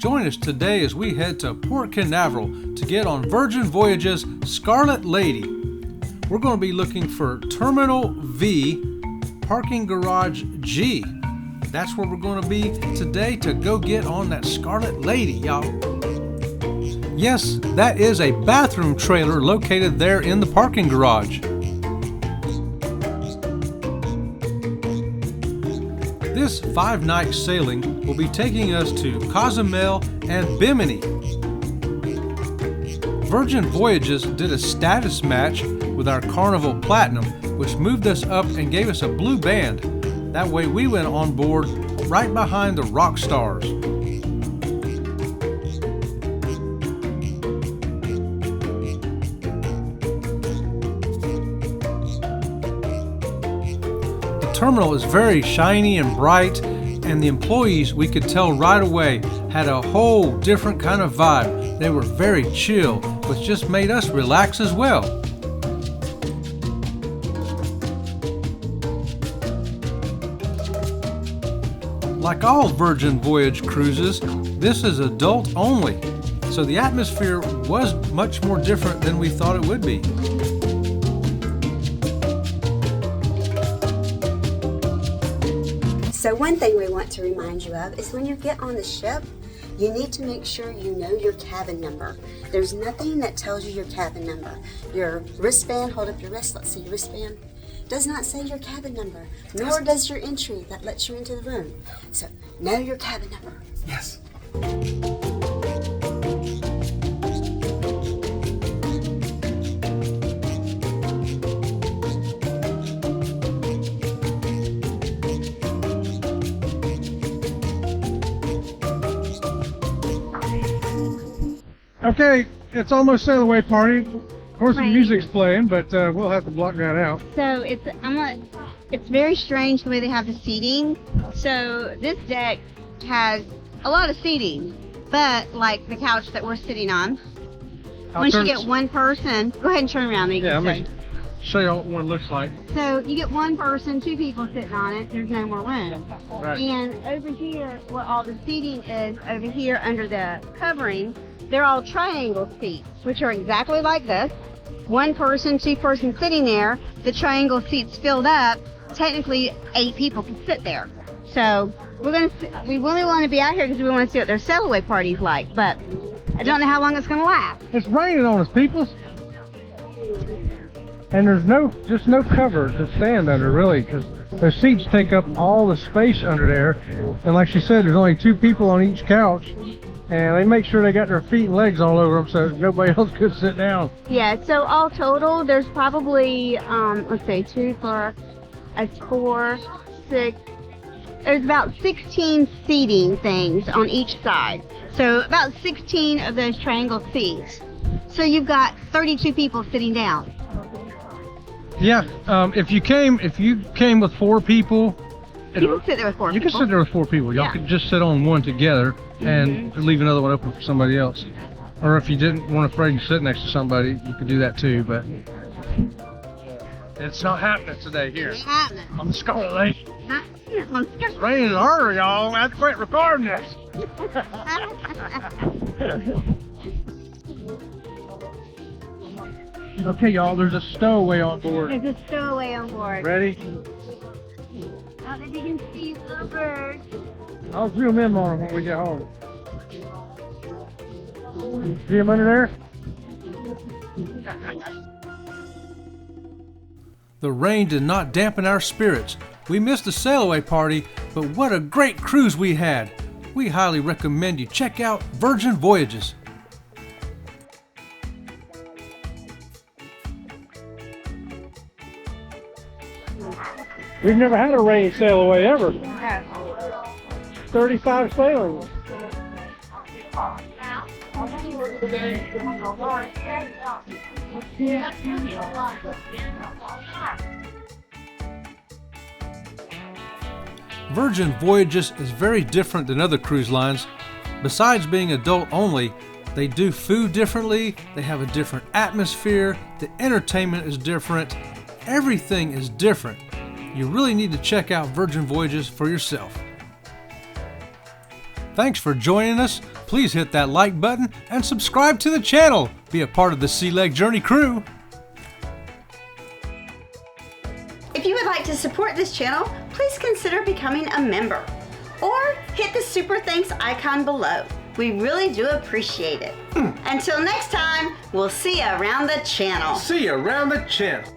Join us today as we head to Port Canaveral to get on Virgin Voyages Scarlet Lady. We're going to be looking for Terminal V, Parking Garage G. That's where we're going to be today to go get on that Scarlet Lady, y'all. Yes, that is a bathroom trailer located there in the parking garage. This 5-night sailing will be taking us to Cozumel and Bimini. Virgin Voyages did a status match with our Carnival Platinum, which moved us up and gave us a blue band. That way we went on board right behind the rock stars. The terminal is very shiny and bright, and the employees, we could tell right away, had a whole different kind of vibe. They were very chill, which just made us relax as well. Like all Virgin Voyage cruises, this is adult only, so the atmosphere was much more different than we thought it would be. So one thing we want to remind you of is when you get on the ship, you need to make sure you know your cabin number. There's nothing that tells you your cabin number. Your wristband, hold up your wrist, let's see your wristband, does not say your cabin number, nor does your entry that lets you into the room. So know your cabin number. Yes. Okay, it's almost sail away party. Of course, the music's playing, but we'll have to block that out. So it's very strange the way they have the seating. So this deck has a lot of seating, but like the couch that we're sitting on, once you get one person, go ahead and turn around. Yeah, I'm going to show you what one looks like. So you get one person, 2 people sitting on it, there's no more room. Right. And over here, where all the seating is, over here under the covering, they're all triangle seats, which are exactly like this. 1 person, 2 persons sitting there, the triangle seats filled up, technically 8 people can sit there. So we really want to be out here because we want to see what their sail away party's like, but I don't know how long it's going to last. It's raining on us, people. And there's just no cover to stand under, really, because the seats take up all the space under there. And like she said, there's only 2 people on each couch. And they make sure they got their feet and legs all over them so nobody else could sit down. Yeah, so all total, there's probably, let's say 2, 4, 6, there's about 16 seating things on each side. So about 16 of those triangle seats. So you've got 32 people sitting down. Yeah, if you came with 4 people, you can sit there with 4 people. You can sit there with 4 people. Y'all could just sit on one together and leave another one open for somebody else. Or if you weren't afraid to sit next to somebody, you could do that too, but it's not happening today here. It's happening. On the Scarlet Lady. It's raining harder, y'all. I have to quit recording this. Okay, y'all, there's a stowaway on board. There's a stowaway on board. Ready? Now that you can see the birds. I'll zoom in on them when we get home. See them under there? The rain did not dampen our spirits. We missed the sail away party, but what a great cruise we had. We highly recommend you check out Virgin Voyages. We've never had a rain sail away ever. 35 sailings. Virgin Voyages is very different than other cruise lines. Besides being adult only, they do food differently, they have a different atmosphere, the entertainment is different, everything is different. You really need to check out Virgin Voyages for yourself. Thanks for joining us. Please hit that like button and subscribe to the channel. Be a part of the Sea Leg Journey crew. If you would like to support this channel, please consider becoming a member or hit the super thanks icon below. We really do appreciate it. Until next time, we'll see you around the channel. See you around the channel.